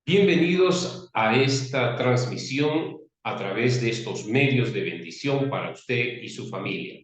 Bienvenidos a esta transmisión a través de estos medios de bendición para usted y su familia.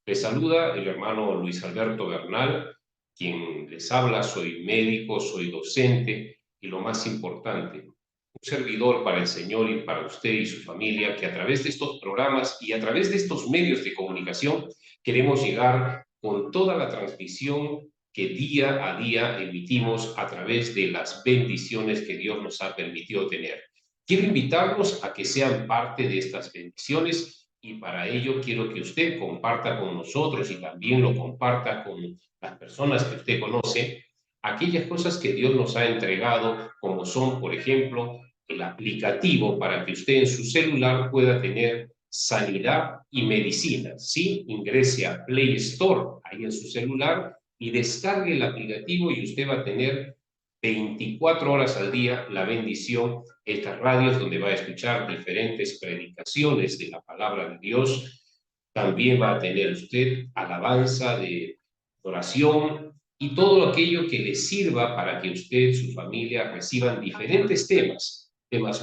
Les saluda el hermano Luis Alberto Bernal, quien les habla. Soy médico, soy docente y lo más importante, un servidor para el Señor y para usted y su familia, que a través de estos programas y a través de estos medios de comunicación queremos llegar con toda la transmisión que día a día emitimos a través de las bendiciones que Dios nos ha permitido tener. Quiero invitarlos a que sean parte de estas bendiciones y para ello quiero que usted comparta con nosotros y también lo comparta con las personas que usted conoce, aquellas cosas que Dios nos ha entregado, como son, por ejemplo, el aplicativo para que usted en su celular pueda tener sanidad y medicina. Sí, ingrese a Play Store ahí en su celular y descargue el aplicativo y usted va a tener 24 horas al día la bendición, estas radios donde va a escuchar diferentes predicaciones de la palabra de Dios. También va a tener usted alabanza de oración y todo aquello que le sirva para que usted y su familia reciban diferentes temas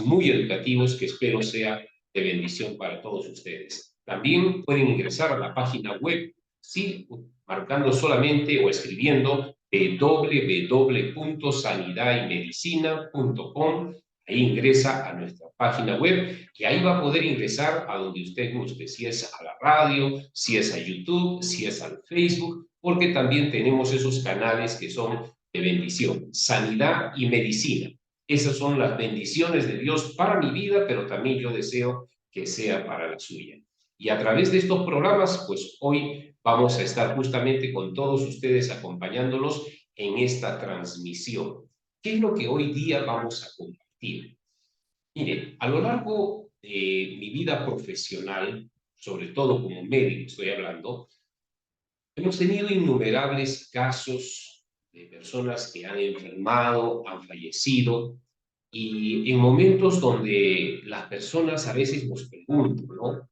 muy educativos que espero sea de bendición para todos ustedes. También pueden ingresar a la página web, sí, marcando solamente o escribiendo www.sanidaymedicina.com. Ahí ingresa a nuestra página web y ahí va a poder ingresar a donde usted guste, si es a la radio, si es a YouTube, si es al Facebook, porque también tenemos esos canales que son de bendición, sanidad y medicina. Esas son las bendiciones de Dios para mi vida, pero también yo deseo que sea para la suya. Y a través de estos programas, pues hoy vamos a estar justamente con todos ustedes acompañándolos en esta transmisión. ¿Qué es lo que hoy día vamos a compartir? Mire, a lo largo de mi vida profesional, sobre todo como médico estoy hablando, hemos tenido innumerables casos de personas que han enfermado, han fallecido, y en momentos donde las personas a veces nos preguntan, ¿no?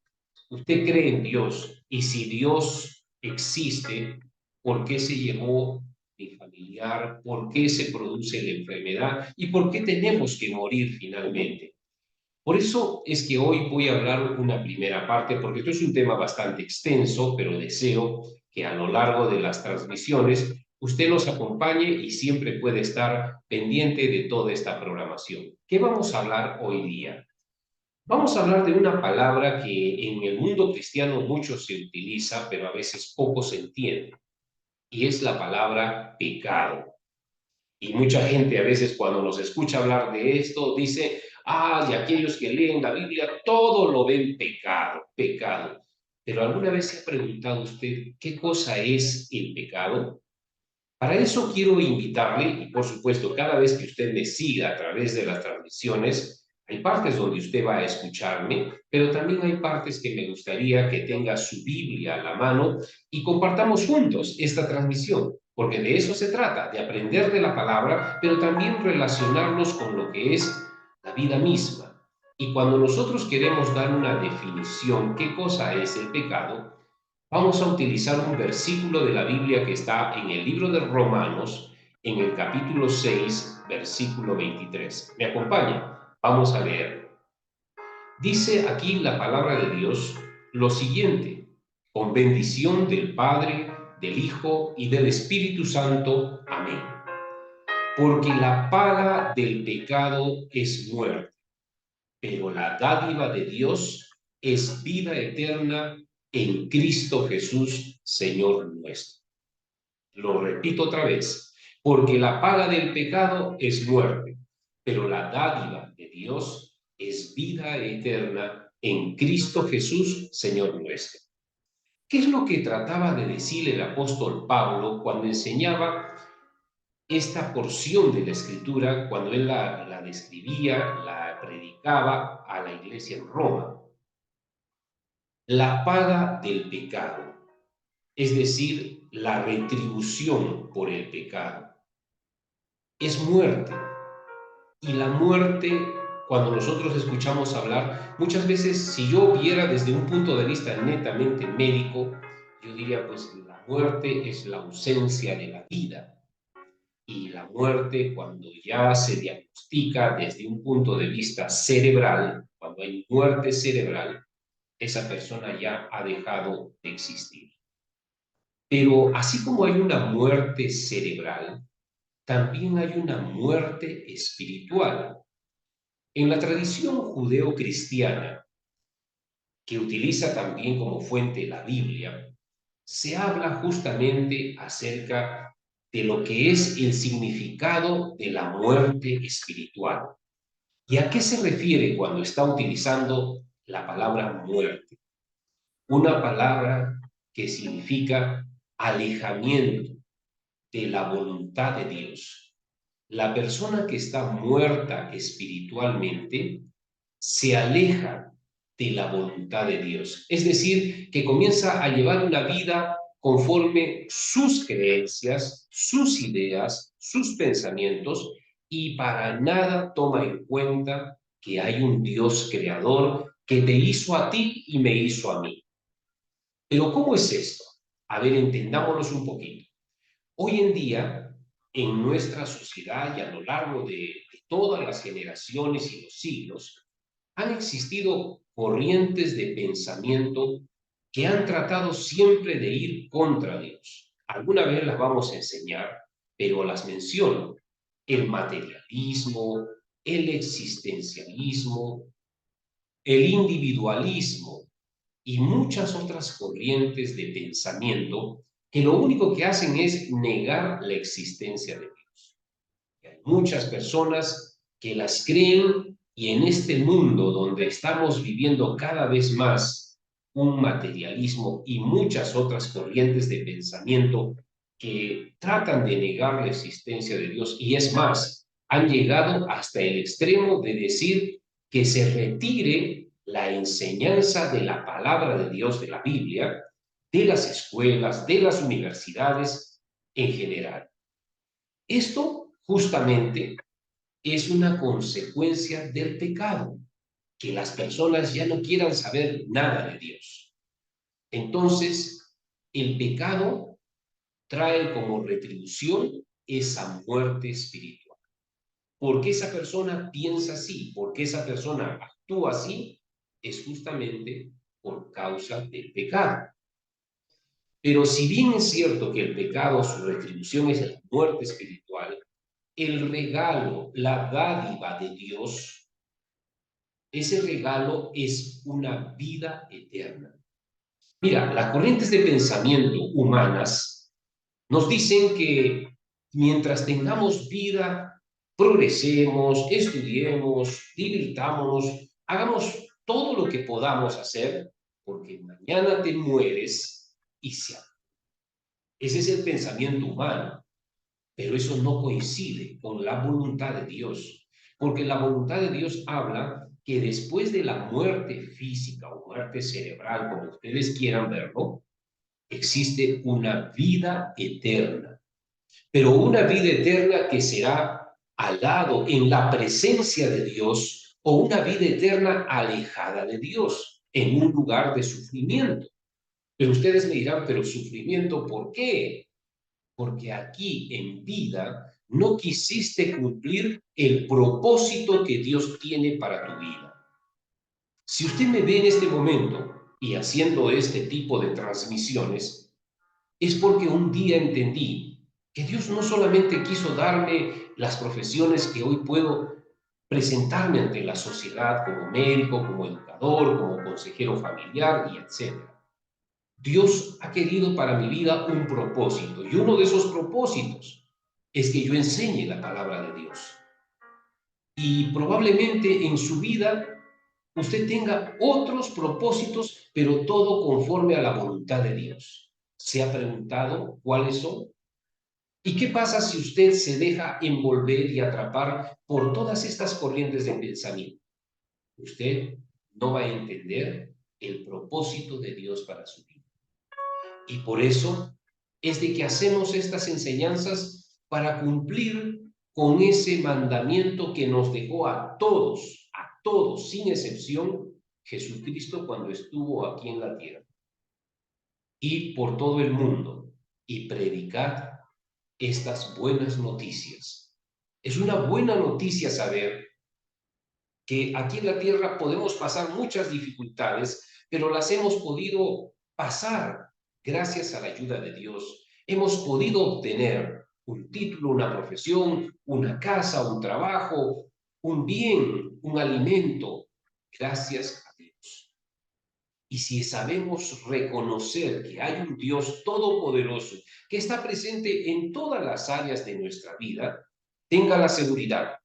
¿Usted cree en Dios? Y si Dios existe, ¿por qué se llevó mi familiar? ¿Por qué se produce la enfermedad? ¿Y por qué tenemos que morir finalmente? Por eso es que hoy voy a hablar una primera parte, porque esto es un tema bastante extenso, pero deseo que a lo largo de las transmisiones usted nos acompañe y siempre puede estar pendiente de toda esta programación. ¿Qué vamos a hablar hoy día? Vamos a hablar de una palabra que en el mundo cristiano mucho se utiliza, pero a veces poco se entiende, y es la palabra pecado. Y mucha gente a veces cuando nos escucha hablar de esto dice, y aquellos que leen la Biblia todo lo ven pecado, pecado. Pero ¿alguna vez se ha preguntado usted qué cosa es el pecado? Para eso quiero invitarle, y por supuesto, cada vez que usted me siga a través de las transmisiones, hay partes donde usted va a escucharme, pero también hay partes que me gustaría que tenga su Biblia a la mano y compartamos juntos esta transmisión, porque de eso se trata, de aprender de la palabra, pero también relacionarnos con lo que es la vida misma. Y cuando nosotros queremos dar una definición, ¿qué cosa es el pecado? Vamos a utilizar un versículo de la Biblia que está en el libro de Romanos, en el capítulo 6, versículo 23. ¿Me acompaña? Vamos a leer. Dice aquí la palabra de Dios lo siguiente: con bendición del Padre, del Hijo y del Espíritu Santo. Amén. Porque la paga del pecado es muerte, pero la dádiva de Dios es vida eterna en Cristo Jesús, Señor nuestro. Lo repito otra vez, porque la paga del pecado es muerte, pero la dádiva de Dios es vida eterna en Cristo Jesús, Señor nuestro. ¿Qué es lo que trataba de decir el apóstol Pablo cuando enseñaba esta porción de la Escritura, cuando él la describía, la predicaba a la iglesia en Roma? La paga del pecado, es decir, la retribución por el pecado, es muerte. Y la muerte, cuando nosotros escuchamos hablar, muchas veces, si yo viera desde un punto de vista netamente médico, yo diría, pues la muerte es la ausencia de la vida. Y la muerte, cuando ya se diagnostica desde un punto de vista cerebral, cuando hay muerte cerebral, esa persona ya ha dejado de existir. Pero así como hay una muerte cerebral, también hay una muerte espiritual. En la tradición judeo-cristiana, que utiliza también como fuente la Biblia, se habla justamente acerca de lo que es el significado de la muerte espiritual. ¿Y a qué se refiere cuando está utilizando la palabra muerte? Una palabra que significa alejamiento de la voluntad de Dios. La persona que está muerta espiritualmente se aleja de la voluntad de Dios. Es decir, que comienza a llevar una vida conforme sus creencias, sus ideas, sus pensamientos, y para nada toma en cuenta que hay un Dios creador que te hizo a ti y me hizo a mí. Pero ¿cómo es esto? A ver, entendámonos un poquito. Hoy en día, en nuestra sociedad y a lo largo de todas las generaciones y los siglos, han existido corrientes de pensamiento que han tratado siempre de ir contra Dios. Alguna vez las vamos a enseñar, pero las menciono. El materialismo, el existencialismo, el individualismo y muchas otras corrientes de pensamiento que lo único que hacen es negar la existencia de Dios. Y hay muchas personas que las creen, y en este mundo donde estamos viviendo cada vez más un materialismo y muchas otras corrientes de pensamiento que tratan de negar la existencia de Dios, y es más, han llegado hasta el extremo de decir que se retire la enseñanza de la palabra de Dios, de la Biblia, de las escuelas, de las universidades en general. Esto justamente es una consecuencia del pecado, que las personas ya no quieran saber nada de Dios. Entonces, el pecado trae como retribución esa muerte espiritual. ¿Por qué esa persona piensa así? ¿Por qué esa persona actúa así? Es justamente por causa del pecado. Pero si bien es cierto que el pecado, su retribución es la muerte espiritual, el regalo, la dádiva de Dios, ese regalo es una vida eterna. Mira, las corrientes de pensamiento humanas nos dicen que mientras tengamos vida, progresemos, estudiemos, divirtámonos, hagamos todo lo que podamos hacer, porque mañana te mueres y se acabó. Ese es el pensamiento humano, pero eso no coincide con la voluntad de Dios, porque la voluntad de Dios habla que después de la muerte física o muerte cerebral, como ustedes quieran verlo, existe una vida eterna, pero una vida eterna que será al lado, en la presencia de Dios, o una vida eterna alejada de Dios, en un lugar de sufrimiento. Pero ustedes me dirán, pero sufrimiento, ¿por qué? Porque aquí en vida no quisiste cumplir el propósito que Dios tiene para tu vida. Si usted me ve en este momento y haciendo este tipo de transmisiones, es porque un día entendí que Dios no solamente quiso darme las profesiones que hoy puedo presentarme ante la sociedad como médico, como educador, como consejero familiar y etcétera. Dios ha querido para mi vida un propósito, y uno de esos propósitos es que yo enseñe la palabra de Dios. Y probablemente en su vida usted tenga otros propósitos, pero todo conforme a la voluntad de Dios. ¿Se ha preguntado cuáles son? ¿Y qué pasa si usted se deja envolver y atrapar por todas estas corrientes de pensamiento? Usted no va a entender el propósito de Dios para su vida. Y por eso es de que hacemos estas enseñanzas para cumplir con ese mandamiento que nos dejó a todos, sin excepción, Jesucristo cuando estuvo aquí en la tierra. Ir por todo el mundo y predicar estas buenas noticias. Es una buena noticia saber que aquí en la tierra podemos pasar muchas dificultades, pero las hemos podido pasar gracias a la ayuda de Dios. Hemos podido obtener un título, una profesión, una casa, un trabajo, un bien, un alimento, gracias a Dios. Y si sabemos reconocer que hay un Dios todopoderoso que está presente en todas las áreas de nuestra vida, tenga la seguridad,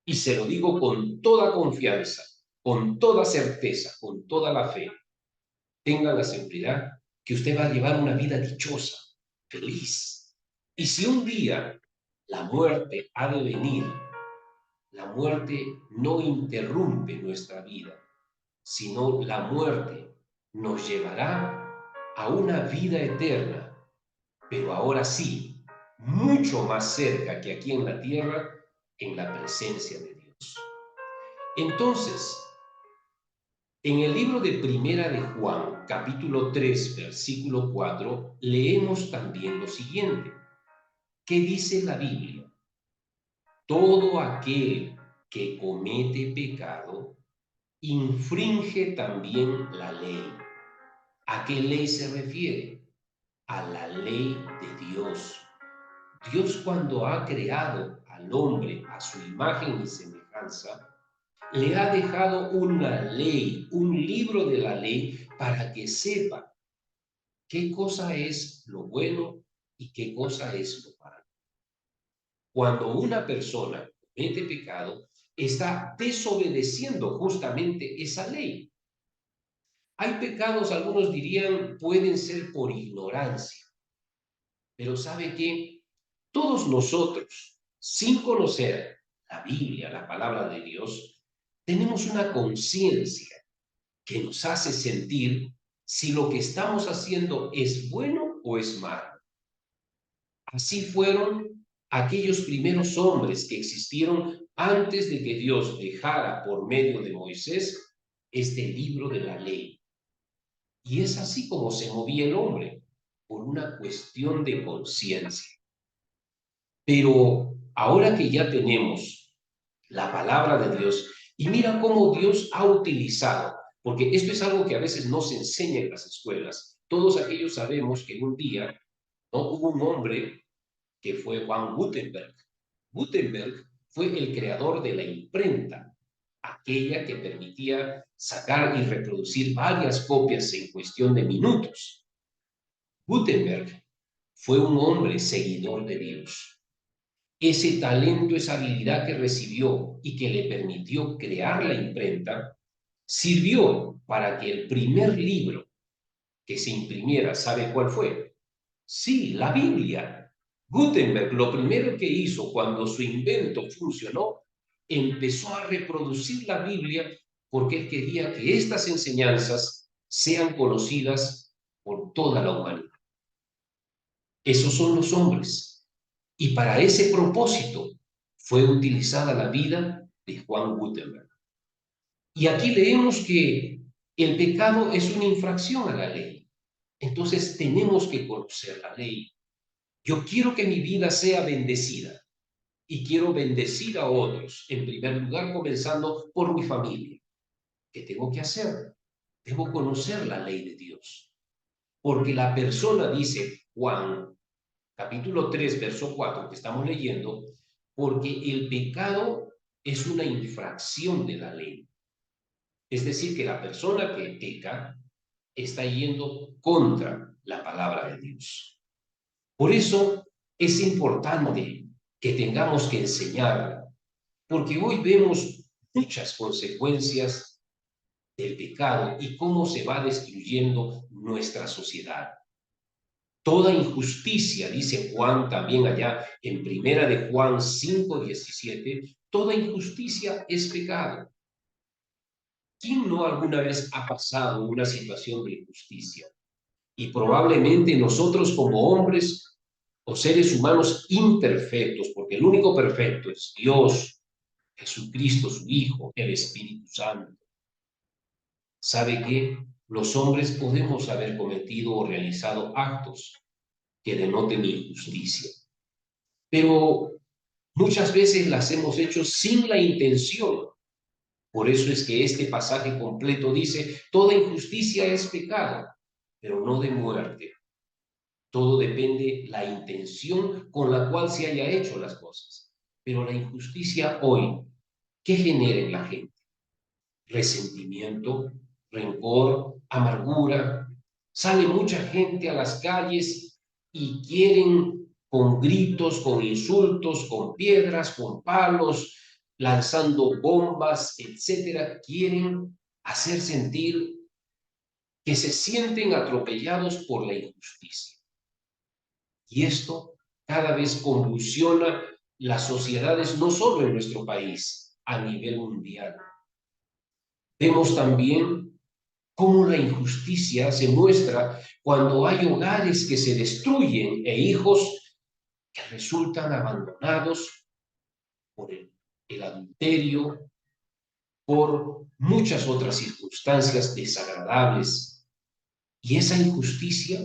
y se lo digo con toda confianza, con toda certeza, con toda la fe, tenga la seguridad que usted va a llevar una vida dichosa, feliz. Y si un día la muerte ha de venir, la muerte no interrumpe nuestra vida, sino la muerte nos llevará a una vida eterna, pero ahora sí, mucho más cerca que aquí en la tierra, en la presencia de Dios. Entonces, en el libro de Primera de Juan, capítulo 3, versículo 4, leemos también lo siguiente. ¿Qué dice la Biblia? Todo aquel que comete pecado infringe también la ley. ¿A qué ley se refiere? A la ley de Dios. Dios, cuando ha creado al hombre a su imagen y semejanza, le ha dejado una ley, un libro de la ley, para que sepa qué cosa es lo bueno y qué cosa es lo malo. Cuando una persona comete pecado, está desobedeciendo justamente esa ley. Hay pecados, algunos dirían, pueden ser por ignorancia, pero ¿sabe qué? Todos nosotros, sin conocer la Biblia, la palabra de Dios, tenemos una conciencia que nos hace sentir si lo que estamos haciendo es bueno o es malo. Así fueron aquellos primeros hombres que existieron antes de que Dios dejara por medio de Moisés este libro de la ley. Y es así como se movía el hombre, por una cuestión de conciencia. Pero ahora que ya tenemos la palabra de Dios, y mira cómo Dios ha utilizado, porque esto es algo que a veces no se enseña en las escuelas. Todos aquellos sabemos que un día, ¿no?, hubo un hombre que fue Juan Gutenberg. Gutenberg fue el creador de la imprenta, aquella que permitía sacar y reproducir varias copias en cuestión de minutos. Gutenberg fue un hombre seguidor de Dios. Ese talento, esa habilidad que recibió y que le permitió crear la imprenta, sirvió para que el primer libro que se imprimiera, ¿sabe cuál fue? Sí, la Biblia. Gutenberg lo primero que hizo cuando su invento funcionó, empezó a reproducir la Biblia porque él quería que estas enseñanzas sean conocidas por toda la humanidad. Esos son los hombres. Y para ese propósito fue utilizada la vida de Juan Gutenberg. Y aquí leemos que el pecado es una infracción a la ley. Entonces tenemos que conocer la ley. Yo quiero que mi vida sea bendecida y quiero bendecir a otros, en primer lugar comenzando por mi familia. ¿Qué tengo que hacer? Debo conocer la ley de Dios. Porque la persona, dice Juan capítulo 3, verso 4, que estamos leyendo, porque el pecado es una infracción de la ley. Es decir, que la persona que peca está yendo contra la palabra de Dios. Por eso es importante que tengamos que enseñarla, porque hoy vemos muchas consecuencias del pecado y cómo se va destruyendo nuestra sociedad. Toda injusticia, dice Juan también allá en Primera de Juan 5:17, toda injusticia es pecado. ¿Quién no alguna vez ha pasado una situación de injusticia? Y probablemente nosotros como hombres o seres humanos imperfectos, porque el único perfecto es Dios, Jesucristo, su Hijo, el Espíritu Santo. ¿Sabe qué? Los hombres podemos haber cometido o realizado actos que denoten injusticia. pero muchas veces las hemos hecho sin la intención. Por eso es que este pasaje completo dice, toda injusticia es pecado, pero no de muerte. Todo depende de la intención con la cual se haya hecho las cosas. Pero la injusticia hoy, ¿qué genera en la gente? Resentimiento, rencor, amargura. Sale mucha gente a las calles y quieren con gritos, con insultos, con piedras, con palos, lanzando bombas, etcétera, quieren hacer sentir que se sienten atropellados por la injusticia. Y esto cada vez convulsiona las sociedades, no solo en nuestro país, a nivel mundial. Vemos también cómo la injusticia se muestra cuando hay hogares que se destruyen e hijos que resultan abandonados por el adulterio, por muchas otras circunstancias desagradables. Y esa injusticia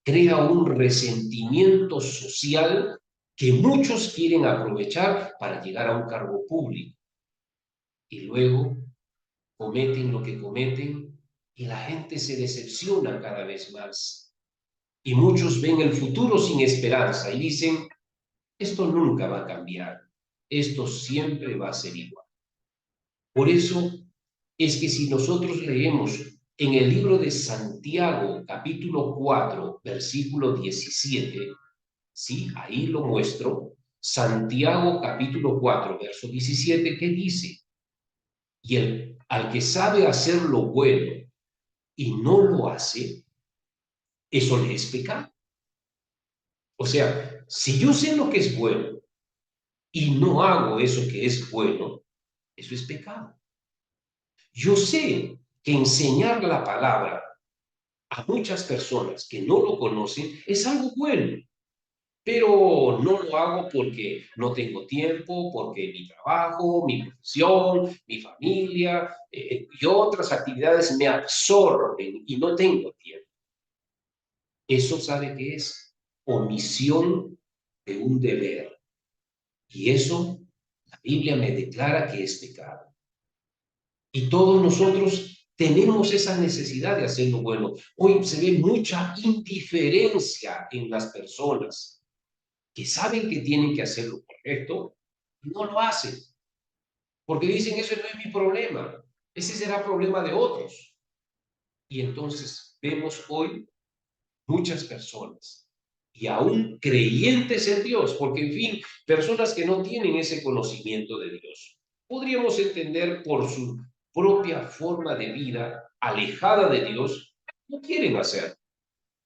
crea un resentimiento social que muchos quieren aprovechar para llegar a un cargo público. Y luego cometen lo que cometen y la gente se decepciona cada vez más. Y muchos ven el futuro sin esperanza y dicen, esto nunca va a cambiar, esto siempre va a ser igual. Por eso es que si nosotros leemos en el libro de Santiago, capítulo 4, versículo 17, ¿sí? Ahí lo muestro, Santiago capítulo 4, verso 17, ¿qué dice? Y al que sabe hacer lo bueno y no lo hace, eso le es pecado. O sea, si yo sé lo que es bueno y no hago eso que es bueno, eso es pecado. Yo sé que enseñar la palabra a muchas personas que no lo conocen es algo bueno, pero no lo hago porque no tengo tiempo, porque mi trabajo, mi profesión, mi familia y otras actividades me absorben y no tengo tiempo. Eso sabe que es omisión de un deber. Y eso la Biblia me declara que es pecado. Y todos nosotros tenemos esa necesidad de hacer lo bueno. Hoy se ve mucha indiferencia en las personas que saben que tienen que hacer lo correcto y no lo hacen. Porque dicen, eso no es mi problema. Ese será problema de otros. Y entonces vemos hoy muchas personas y aún creyentes en Dios, porque en fin, personas que no tienen ese conocimiento de Dios. Podríamos entender por su propia forma de vida alejada de Dios, no quieren hacer.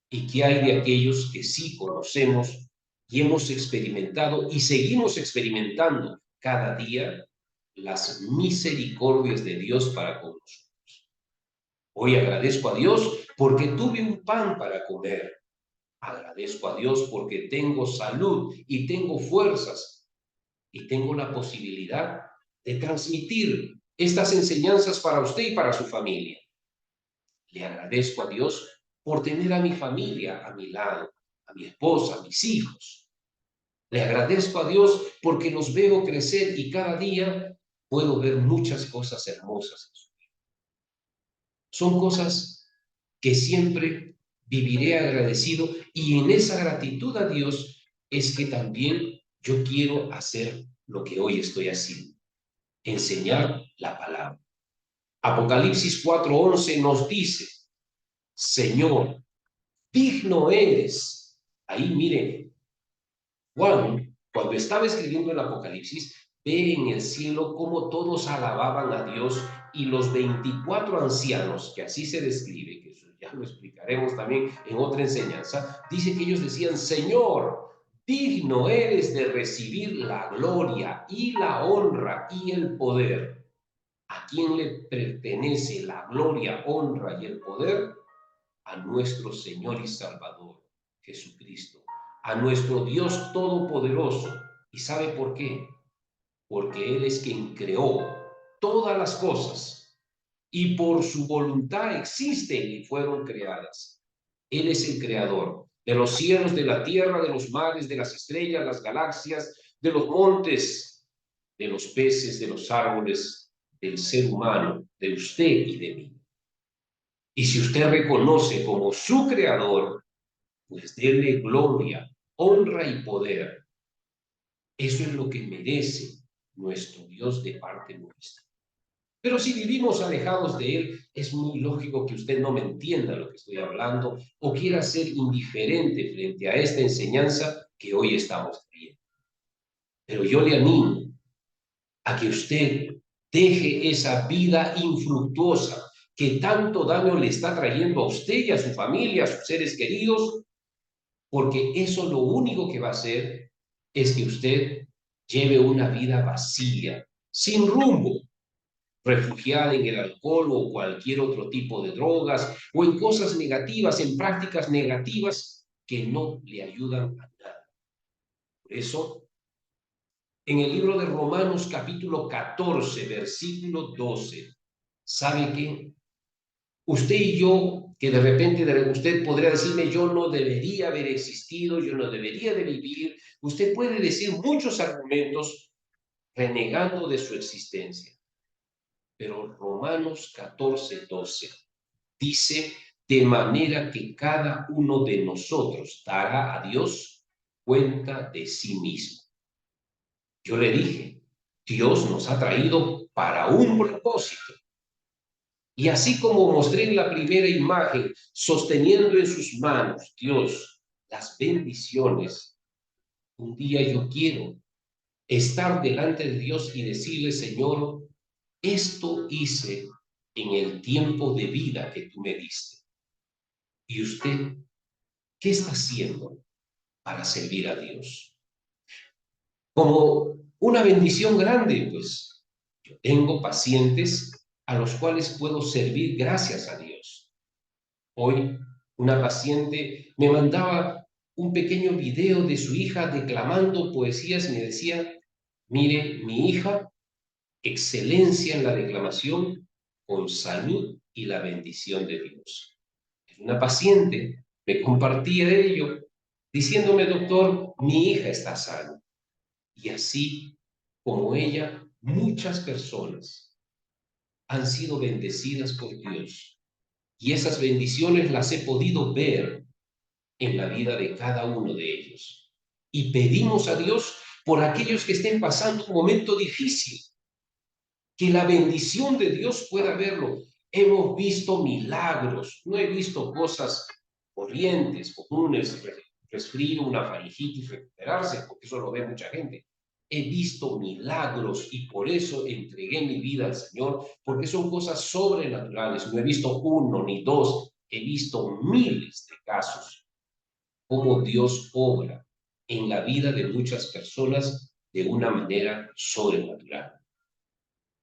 ¿Y qué hay de aquellos que sí conocemos y hemos experimentado y seguimos experimentando cada día las misericordias de Dios para con nosotros? Hoy agradezco a Dios porque tuve un pan para comer. Agradezco a Dios porque tengo salud y tengo fuerzas y tengo la posibilidad de transmitir estas enseñanzas para usted y para su familia. Le agradezco a Dios por tener a mi familia a mi lado, a mi esposa, a mis hijos. Le agradezco a Dios porque los veo crecer y cada día puedo ver muchas cosas hermosas. Son cosas que siempre viviré agradecido y en esa gratitud a Dios es que también yo quiero hacer lo que hoy estoy haciendo, enseñar la palabra. Apocalipsis 4:11 nos dice, Señor, digno eres. Ahí miren, Juan, cuando estaba escribiendo el Apocalipsis, ve en el cielo cómo todos alababan a Dios y los 24 ancianos, que así se describe, que eso ya lo explicaremos también en otra enseñanza, dice que ellos decían, Señor, digno eres de recibir la gloria y la honra y el poder. ¿A quién le pertenece la gloria, honra y el poder? A nuestro Señor y Salvador, Jesucristo, a nuestro Dios Todopoderoso. ¿Y sabe por qué? Porque Él es quien creó todas las cosas y por su voluntad existen y fueron creadas. Él es el creador. de los cielos, de la tierra, de los mares, de las estrellas, las galaxias, de los montes, de los peces, de los árboles, del ser humano, de usted y de mí. Y si usted reconoce como su creador, pues déle gloria, honra y poder. Eso es lo que merece nuestro Dios de parte nuestra. Pero si vivimos alejados de Él, es muy lógico que usted no me entienda lo que estoy hablando o quiera ser indiferente frente a esta enseñanza que hoy estamos viendo. Pero yo le animo a que usted deje esa vida infructuosa que tanto daño le está trayendo a usted y a su familia, a sus seres queridos, porque eso lo único que va a hacer es que usted lleve una vida vacía, sin rumbo, refugiada en el alcohol o cualquier otro tipo de drogas, o en cosas negativas, en prácticas negativas que no le ayudan a nada. Por eso, en el libro de Romanos capítulo 14, versículo 12, ¿sabe qué? Usted y yo, que de repente usted podría decirme, yo no debería haber existido, yo no debería de vivir, usted puede decir muchos argumentos renegando de su existencia. Pero Romanos 14, 12 dice, de manera que cada uno de nosotros dará a Dios cuenta de sí mismo. Yo le dije, Dios nos ha traído para un propósito. Y así como mostré en la primera imagen, sosteniendo en sus manos, Dios, las bendiciones, un día yo quiero estar delante de Dios y decirle, Señor, esto hice en el tiempo de vida que tú me diste. ¿Y usted qué está haciendo para servir a Dios? Como una bendición grande, pues yo tengo pacientes a los cuales puedo servir gracias a Dios. Hoy una paciente me mandaba un pequeño video de su hija declamando poesías y me decía, mire, mi hija, excelencia en la declamación, con salud y la bendición de Dios. Una paciente me compartía de ello, diciéndome, doctor, mi hija está sana. Y así como ella, muchas personas han sido bendecidas por Dios. Y esas bendiciones las he podido ver en la vida de cada uno de ellos. Y pedimos a Dios por aquellos que estén pasando un momento difícil, que la bendición de Dios pueda verlo. Hemos visto milagros, no he visto cosas corrientes, comunes, resfrío, una faringitis, recuperarse, porque eso lo ve mucha gente. He visto milagros y por eso entregué mi vida al Señor, porque son cosas sobrenaturales. No he visto uno ni dos, he visto miles de casos, cómo Dios obra en la vida de muchas personas de una manera sobrenatural.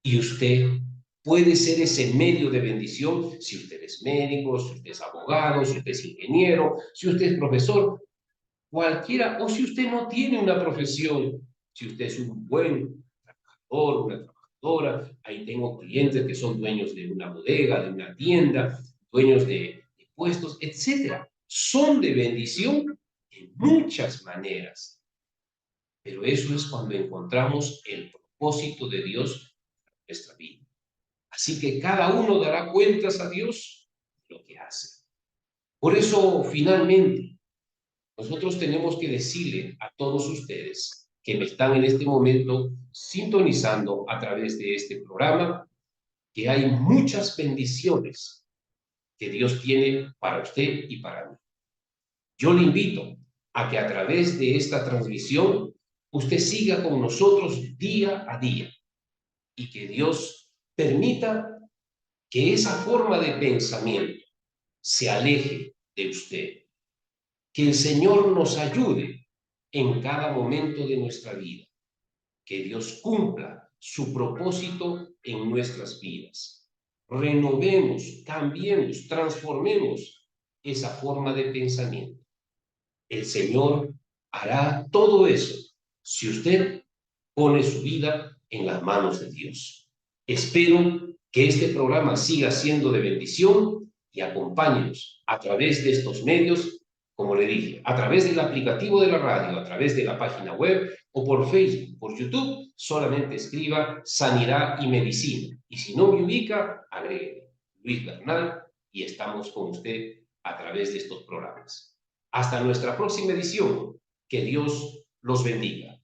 Y usted puede ser ese medio de bendición si usted es médico, si usted es abogado, si usted es ingeniero, si usted es profesor, cualquiera, o si usted no tiene una profesión, si usted es un buen trabajador, una trabajadora, ahí tengo clientes que son dueños de una bodega, de una tienda, dueños de puestos, etcétera. Son de bendición en muchas maneras, pero eso es cuando encontramos el propósito de Dios en nuestra vida. Así que cada uno dará cuentas a Dios de lo que hace. Por eso, finalmente, nosotros tenemos que decirle a todos ustedes que me están en este momento sintonizando a través de este programa, que hay muchas bendiciones que Dios tiene para usted y para mí. Yo le invito a que a través de esta transmisión usted siga con nosotros día a día y que Dios permita que esa forma de pensamiento se aleje de usted. Que el Señor nos ayude en cada momento de nuestra vida. Que Dios cumpla su propósito en nuestras vidas. Renovemos, cambiemos, transformemos esa forma de pensamiento. El Señor hará todo eso si usted pone su vida en las manos de Dios. Espero que este programa siga siendo de bendición y acompáñenos a través de estos medios como le dije, a través del aplicativo de la radio, a través de la página web o por Facebook, por YouTube, solamente escriba Sanidad y Medicina. Y si no me ubica, agregue Luis Bernal y estamos con usted a través de estos programas. Hasta nuestra próxima edición. Que Dios los bendiga.